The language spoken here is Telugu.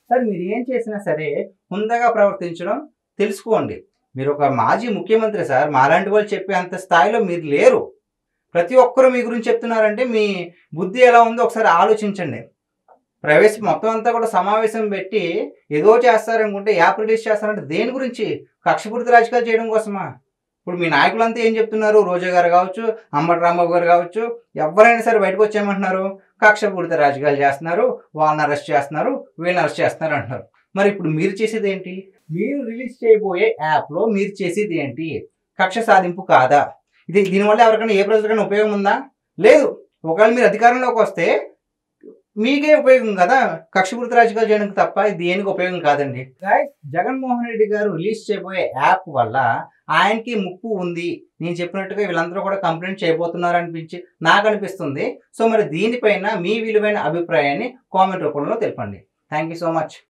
సార్ మీరు ఏం చేసినా సరే హుందాగా ప్రవర్తించడం తెలుసుకోండి. మీరు ఒక మాజీ ముఖ్యమంత్రి సార్. మాలాంటి వాళ్ళు చెప్పే అంత స్థాయిలో మీరు లేరు. ప్రతి ఒక్కరు మీ గురించి చెప్తున్నారంటే మీ బుద్ధి ఎలా ఉందో ఒకసారి ఆలోచించండి. మొత్తం అంతా కూడా సమావేశం పెట్టి ఏదో చేస్తారనుకుంటే యాప్ రిలీజ్ చేస్తారంటే దేని గురించి? కక్షపూరిత రాజకీయాలు చేయడం కోసమా? ఇప్పుడు మీ నాయకులంతా ఏం చెప్తున్నారు? రోజా గారు కావచ్చు, అంబటి రాంబాబు గారు కావచ్చు, ఎవరైనా సరే బయటకు వచ్చేయమంటున్నారు. కక్షపూరిత రాజకీయాలు చేస్తున్నారు, వాళ్ళని అరెస్ట్ చేస్తున్నారు, వీళ్ళని అరెస్ట్ చేస్తున్నారు అంటున్నారు. మరి ఇప్పుడు మీరు చేసేది ఏంటి? మీరు రిలీజ్ చేయబోయే యాప్లో మీరు చేసేది ఏంటి? కక్ష సాధింపు కాదా? దీనివల్ల ఎవరికైనా ఏ ప్రజలకైనా ఉపయోగం ఉందా? లేదు. ఒకవేళ మీరు అధికారంలోకి వస్తే మీకే ఉపయోగం కదా, కక్షపూరిత రాజకీయాలు చేయడానికి తప్ప దేనికి ఉపయోగం కాదండి. జగన్మోహన్ రెడ్డి గారు రిలీజ్ చేయబోయే యాప్ వల్ల ఆయనకి ముప్పు ఉంది. నేను చెప్పినట్టుగా వీళ్ళందరూ కూడా కంప్లైంట్ చేయబోతున్నారు అనిపించి నాకు అనిపిస్తుంది. సో మరి దీనిపైన మీ విలువైన అభిప్రాయాన్ని కామెంట్ రూపంలో తెలపండి. Thank you so much.